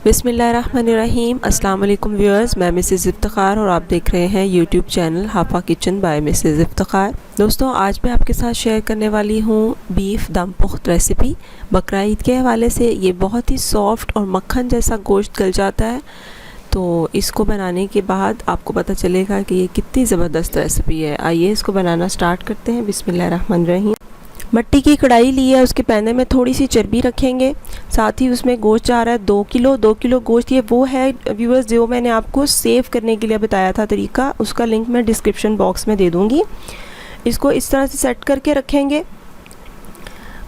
बिस्मिल्लाहिर्रहमानिर्रहीम। अस्सलाम वालेकुम व्यूअर्स, मैं मिसेज़ इफ्तिखार और आप देख रहे हैं YouTube channel Hafa kitchen by Mrs Iftikhar. दोस्तों, आज मैं आपके साथ शेयर करने वाली हूँ बीफ दम पुख्त रेसिपी। बकरा ईद के हवाले से ये बहुत ही सॉफ्ट और मक्खन जैसा गोश्त गल जाता है, तो इसको बनाने के बाद आपको पता चलेगा कि ये कितनी ज़बरदस्त रेसिपी है। आइए इसको बनाना स्टार्ट करते हैं। बिस्मिल्लाहिर्रहमानिर्रहीम। मट्टी की कढ़ाई ली है, उसके पैने में थोड़ी सी चर्बी रखेंगे, साथ ही उसमें गोश्त जा रहा है 2 किलो गोश्त। ये वो है व्यूअर्स जो मैंने आपको सेव करने के लिए बताया था तरीका, उसका लिंक मैं डिस्क्रिप्शन बॉक्स में दे दूँगी। इसको इस तरह से सेट करके रखेंगे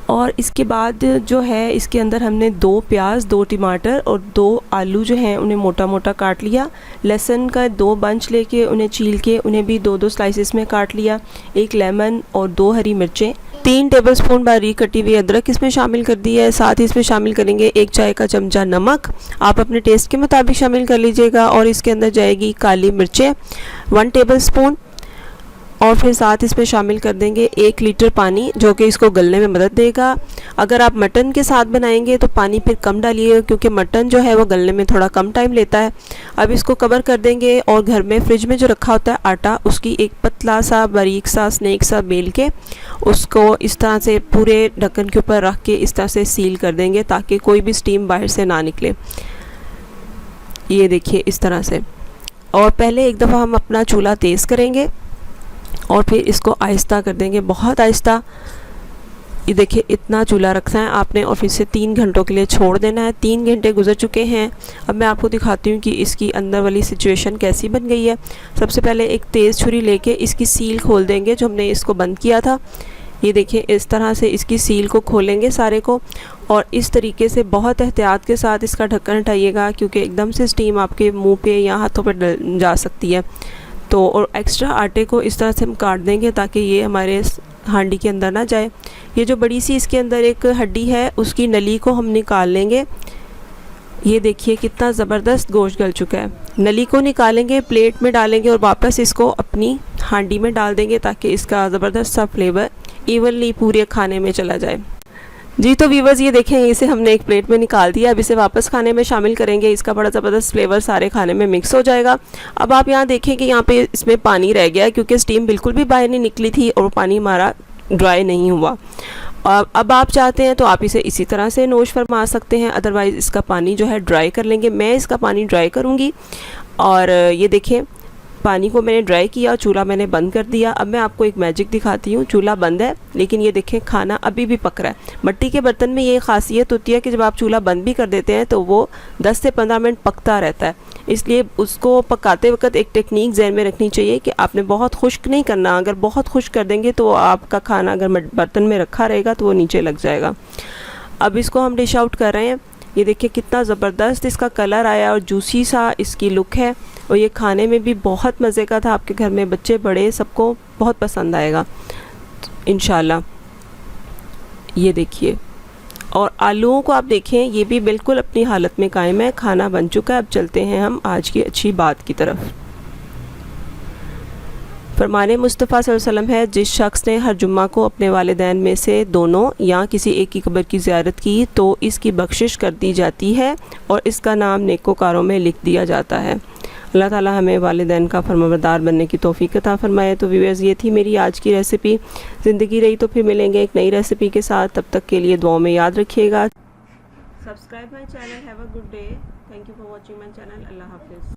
और इसके बाद जो है इसके अंदर हमने 2 प्याज, 2 टमाटर और 2 आलू जो हैं उन्हें मोटा मोटा काट लिया। लहसुन का 2 बंच लेके उन्हें छील के उन्हें भी 2-2 स्लाइसेस में काट लिया। 1 लेमन और 2 हरी मिर्चें, 3 टेबलस्पून बारीक कटी हुई अदरक इसमें शामिल कर दी है। साथ ही इसमें शामिल करेंगे 1 चाय का चमचा नमक, आप अपने टेस्ट के मुताबिक शामिल कर लीजिएगा। और इसके अंदर जाएगी काली मिर्चें 1 टेबलस्पून, और फिर साथ इसमें शामिल कर देंगे 1 लीटर पानी जो कि इसको गलने में मदद देगा। अगर आप मटन के साथ बनाएंगे तो पानी फिर कम डालिएगा, क्योंकि मटन जो है वो गलने में थोड़ा कम टाइम लेता है। अब इसको कवर कर देंगे और घर में फ्रिज में जो रखा होता है आटा, उसकी एक पतला सा बारीक सा स्नैक सा बेल के उसको इस तरह से पूरे ढक्कन के ऊपर रख के इस तरह से सील कर देंगे ताकि कोई भी स्टीम बाहर से ना निकले। ये देखिए इस तरह से। और पहले एक दफ़ा हम अपना चूल्हा तेज़ करेंगे और फिर इसको आहिस्ता कर देंगे, बहुत आहिस्ता। ये देखिए इतना चूल्हा रखना है आपने और फिर से 3 घंटों के लिए छोड़ देना है। 3 घंटे गुजर चुके हैं। अब मैं आपको दिखाती हूँ कि इसकी अंदर वाली सिचुएशन कैसी बन गई है। सबसे पहले एक तेज़ छुरी लेके इसकी सील खोल देंगे जो हमने इसको बंद किया था। ये देखिए इस तरह से इसकी सील को खोलेंगे सारे को, और इस तरीके से बहुत एहतियात के साथ इसका ढक्कन हटाइएगा, क्योंकि एकदम से स्टीम आपके मुँह पे या हाथों पर जा सकती है। तो और एक्स्ट्रा आटे को इस तरह से हम काट देंगे ताकि ये हमारे हांडी के अंदर ना जाए। ये जो बड़ी सी इसके अंदर एक हड्डी है उसकी नली को हम निकाल लेंगे। ये देखिए कितना ज़बरदस्त गोश्त गल चुका है। नली को निकालेंगे, प्लेट में डालेंगे और वापस इसको अपनी हांडी में डाल देंगे ताकि इसका ज़बरदस्त सा फ्लेवर इवनली पूरे खाने में चला जाए। जी तो व्यूवर्स, ये देखें इसे हमने एक प्लेट में निकाल दिया। अब इसे वापस खाने में शामिल करेंगे। इसका बड़ा ज़बरदस्त फ्लेवर सारे खाने में मिक्स हो जाएगा। अब आप यहाँ देखें कि यहाँ पे इसमें पानी रह गया है, क्योंकि स्टीम बिल्कुल भी बाहर नहीं निकली थी और पानी हमारा ड्राई नहीं हुआ। और अब आप चाहते हैं तो आप इसे इसी तरह से नोश फरमा सकते हैं, अदरवाइज़ इसका पानी जो है ड्राई कर लेंगे। मैं इसका पानी ड्राई करूँगी। और ये देखें पानी को मैंने ड्राई किया, चूल्हा मैंने बंद कर दिया। अब मैं आपको एक मैजिक दिखाती हूँ। चूल्हा बंद है लेकिन ये देखें खाना अभी भी पक रहा है। मिट्टी के बर्तन में ये खासियत होती है कि जब आप चूल्हा बंद भी कर देते हैं तो वो 10 से 15 मिनट पकता रहता है। इसलिए उसको पकाते वक्त एक टेक्निक ज़हन में रखनी चाहिए कि आपने बहुत खुश्क नहीं करना। अगर बहुत खुश्क कर देंगे तो आपका खाना अगर बर्तन में रखा रहेगा तो वो नीचे लग जाएगा। अब इसको हम डिश आउट कर रहे हैं। ये देखिए कितना ज़बरदस्त इसका कलर आया और जूसी सा इसकी लुक है, और ये खाने में भी बहुत मज़े का था। आपके घर में बच्चे बड़े सबको बहुत पसंद आएगा इंशाल्लाह। ये देखिए, और आलूओं को आप देखें ये भी बिल्कुल अपनी हालत में कायम है। खाना बन चुका है। अब चलते हैं हम आज की अच्छी बात की तरफ। फरमाने मुस्तफ़ा सल्लल्लाहु अलैहि वसल्लम है, जिस शख्स ने हर जुम्मा को अपने वालिदैन में से दोनों या किसी एक की कब्र की ज़ियारत की तो इसकी बख्शिश कर दी जाती है और इसका नाम नेकोकारों में लिख दिया जाता है। अल्लाह ताला हमें वालिदैन का फरमाबरदार बनने की तौफीक अता फरमाए। तो व्यूअर्स, ये थी मेरी आज की रेसिपी। ज़िंदगी रही तो फिर मिलेंगे एक नई रेसिपी के साथ। तब तक के लिए दुआओं में याद रखिएगा। Subscribe my channel. Have a good day. Thank you for watching my channel. अल्लाह हाफिज़।